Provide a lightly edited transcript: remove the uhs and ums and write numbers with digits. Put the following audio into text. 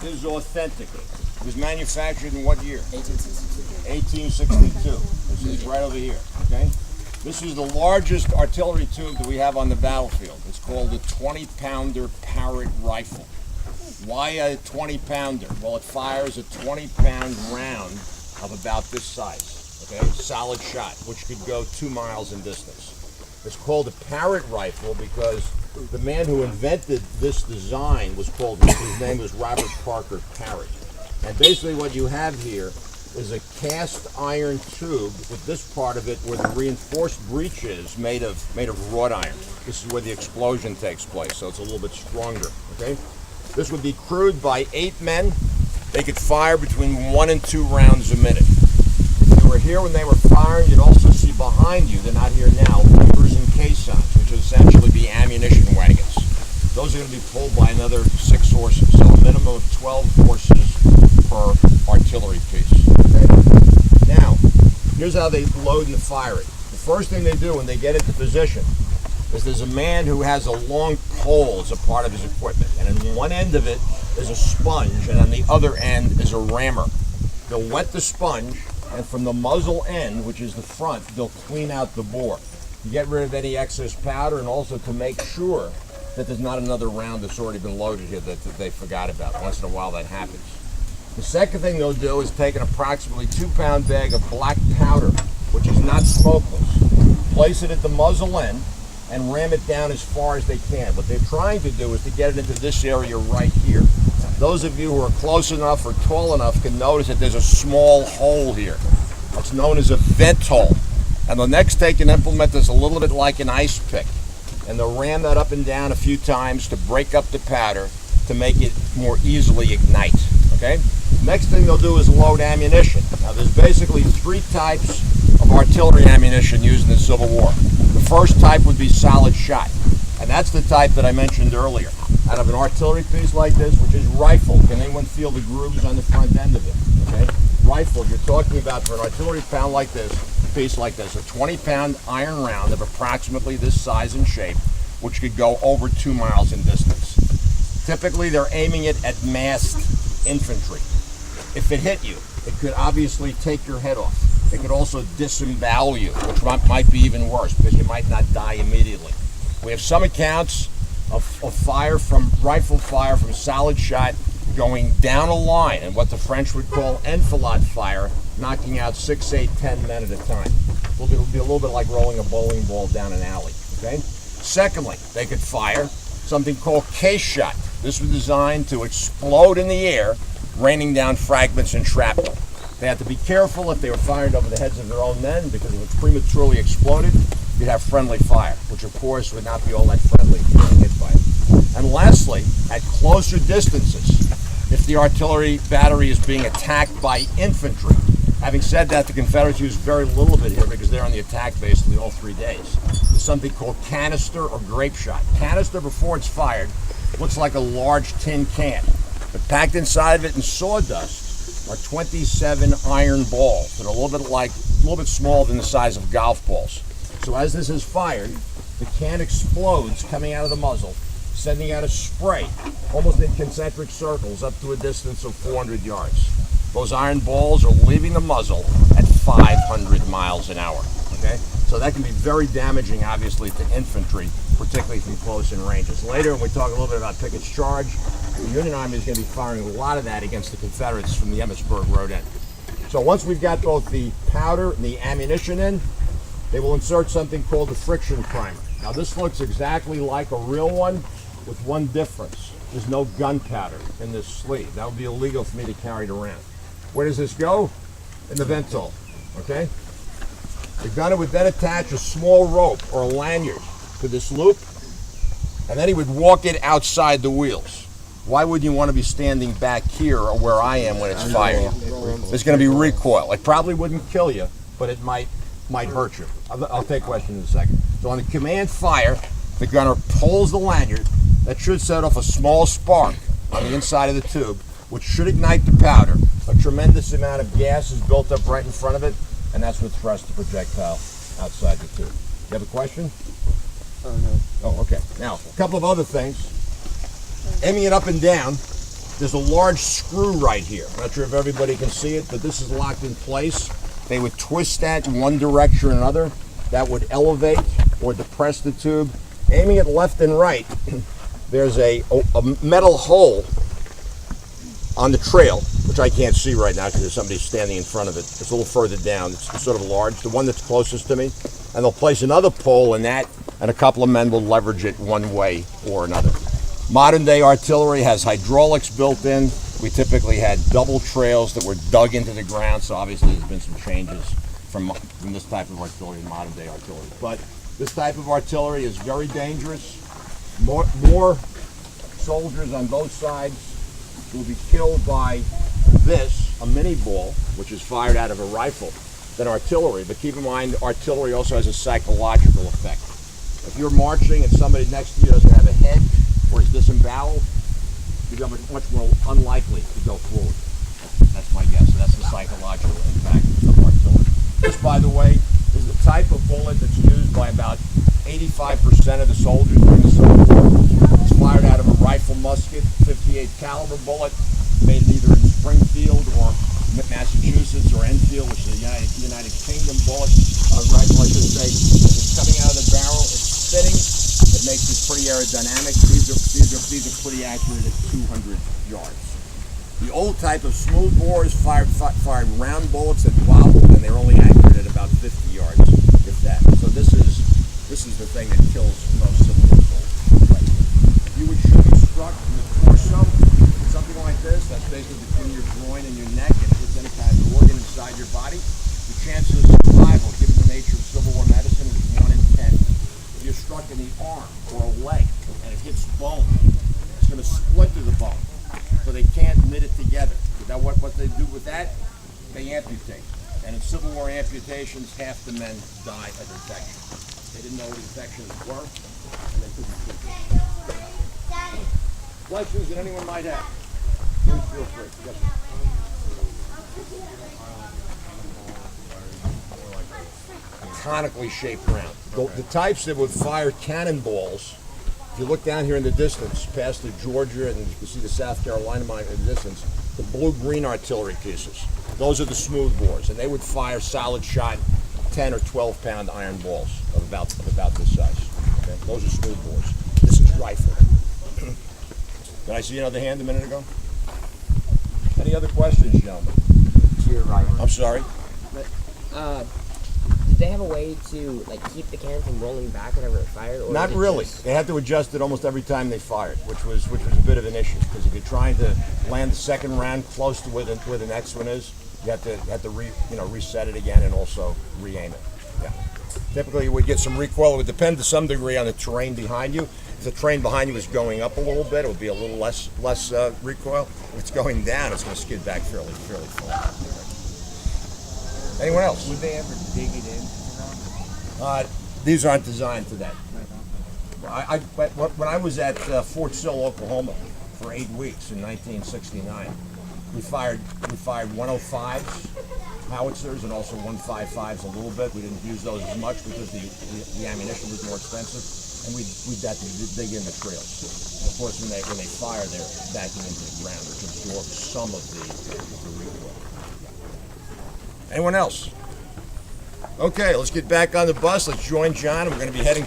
This is authentic. It was manufactured in what year? 1862. 1862. This is right over here, okay? This is the largest artillery tube that we have on the battlefield. It's called a 20-pounder Parrott rifle. Why a 20-pounder? Well, it fires a 20-pound round of about this size, okay? Solid shot, which could go 2 miles in distance. It's called a Parrott rifle because the man who invented this design was called, his name was Robert Parker Parrott. And basically what you have here is a cast iron tube with this part of it where the reinforced breech is made of wrought iron. This is where the explosion takes place, so it's a little bit stronger, okay? This would be crewed by 8 men. They could fire between 1 and 2 rounds a minute. If you were here when they were firing, you'd also see behind you, they're not here now, levers and caissons, which would essentially be ammunition wagons. Those are going to be pulled by another 6 horses, so a minimum of 12 horses per artillery piece. Okay? Now, here's how they load and fire it. The first thing they do when they get into position is there's a man who has a long pole as a part of his equipment, and on one end of it is a sponge, and on the other end is a rammer. They'll wet the sponge, and from the muzzle end, which is the front, they'll clean out the bore to get rid of any excess powder, and also to make sure that there's not another round that's already been loaded here that they forgot about. Once in a while that happens. The second thing they'll do is take an approximately 2-pound bag of black powder, which is not smokeless, place it at the muzzle end, and ram it down as far as they can. What they're trying to do is to get it into this area right here. Those of you who are close enough or tall enough can notice that there's a small hole here. It's known as a vent hole. And the next they can implement this a little bit like an ice pick. And they'll ram that up and down a few times to break up the powder to make it more easily ignite. Okay? Next thing they'll do is load ammunition. Now there's basically 3 types of artillery ammunition used in the Civil War. The first type would be solid shot, and that's the type that I mentioned earlier. Out of an artillery piece like this, which is rifled, can anyone feel the grooves on the front end of it? Okay, rifled. You're talking about for an artillery piece like this, a 20-pound iron round of approximately this size and shape, which could go over 2 miles in distance. Typically, they're aiming it at massed infantry. If it hit you, it could obviously take your head off. It could also disembowel you, which might be even worse because you might not die immediately. We have some accounts of rifle fire from solid shot going down a line, and what the French would call enfilade fire, knocking out 6, 8, 10 men at a time. It'll be a little bit like rolling a bowling ball down an alley. Okay. Secondly, they could fire something called case shot. This was designed to explode in the air, raining down fragments and shrapnel. They had to be careful if they were fired over the heads of their own men, because if it prematurely exploded, you'd have friendly fire, which of course would not be all that friendly if you were hit by it. And lastly, at closer distances, if the artillery battery is being attacked by infantry. Having said that, the Confederates used very little of it here because they're on the attack basically all 3 days. There's something called canister or grape shot. Canister, before it's fired, looks like a large tin can, but packed inside of it in sawdust are 27 iron balls that are a little bit smaller than the size of golf balls. So as this is fired, the can explodes coming out of the muzzle, sending out a spray, almost in concentric circles up to a distance of 400 yards. Those iron balls are leaving the muzzle at 500 miles an hour. Okay? So that can be very damaging, obviously, to infantry, particularly from close in ranges. Later, when we talk a little bit about Pickett's charge, the Union Army is going to be firing a lot of that against the Confederates from the Gettysburg Road end. So once we've got both the powder and the ammunition in, they will insert something called the friction primer. Now this looks exactly like a real one, with one difference. There's no gunpowder in this sleeve. That would be illegal for me to carry it around. Where does this go? In the vent hole, okay? The gunner would then attach a small rope or a lanyard to this loop, and then he would walk it outside the wheels. Why would you want to be standing back here or where I am when it's fired? There's going to be recoil. It probably wouldn't kill you, but it might hurt you. I'll take questions in a second. So on the command fire, the gunner pulls the lanyard. That should set off a small spark on the inside of the tube, which should ignite the powder. A tremendous amount of gas is built up right in front of it, and that's what thrusts the projectile outside the tube. You have a question? Oh, no. Oh, okay. Now, a couple of other things. Aiming it up and down, there's a large screw right here. I'm not sure if everybody can see it, but this is locked in place. They would twist that in one direction or another. That would elevate or depress the tube. Aiming it left and right, there's a metal hole on the trail, which I can't see right now because there's somebody standing in front of it. It's a little further down. It's sort of large, the one that's closest to me. And they'll place another pole in that, and a couple of men will leverage it one way or another. Modern day artillery has hydraulics built in. We typically had double trails that were dug into the ground, so obviously there's been some changes from this type of artillery to modern day artillery. But this type of artillery is very dangerous. More soldiers on both sides will be killed by this, a mini ball, which is fired out of a rifle, than artillery. But keep in mind, artillery also has a psychological effect. If you're marching and somebody next to you doesn't have a head or is disemboweled, you're much more unlikely to go forward. That's my guess. So that's the psychological impact of artillery. This, by the way, is the type of bullet that's used by about 85% of the soldiers during the Civil War. It's fired out of a rifle musket, 58 caliber bullet, made either in Springfield or Massachusetts or Enfield, which is a United Kingdom bullet. Rifle, I should say. It's coming out of the barrel. It's spinning. It makes it pretty aerodynamic. These are pretty accurate at 200 yards. The old type of smooth bores fired round bullets that wobbled, and they're only accurate at about 50 yards, if that. So this is the thing that kills most Civil War soldiers. If you would shoot a struck in the torso, something like this, that's basically between your groin and your neck, and it's any kind of organ inside your body, the chances of survival, given the nature of Civil War medicine, is 1 in 10. If you're struck in the arm or a leg and it hits bone, it's going to splinter the bone. So they can't knit it together. Now what they do with that? They amputate. And in Civil War amputations, half the men die of infection. They didn't know what infections were, and they couldn't treat them. Questions that anyone might have? Please feel free. Yes, sir. Conically shaped round. The types that would fire cannonballs, if you look down here in the distance, past the Georgia, and you can see the South Carolina mine in the distance, the blue-green artillery pieces. Those are the smooth bores, and they would fire solid shot 10 or 12 pound iron balls of about this size. Okay? Those are smooth bores. This is rifle. Did I see another hand a minute ago? Any other questions, gentlemen? To your right. I'm sorry? Did they have a way to keep the cannon from rolling back whenever it fired? Or Not really. They had to adjust it almost every time they fired, which was a bit of an issue, because if you're trying to land the second round close to where the next one is, you have to reset it again and also re-aim it. Yeah. Typically, you would get some recoil. It would depend to some degree on the terrain behind you. If the terrain behind you is going up a little bit, it would be a little less recoil. If it's going down, it's going to skid back fairly far. Anyone else? Would they ever dig it in? These aren't designed for that. When I was at Fort Sill, Oklahoma, for 8 weeks in 1969, we fired 105s, howitzers, and also 155s a little bit. We didn't use those as much because the ammunition was more expensive, and we'd have to dig in the trails. And of course, when they fire, they're backing into the ground, which absorbs some of the recoil. Anyone else? Okay, let's get back on the bus. Let's join John, and we're going to be heading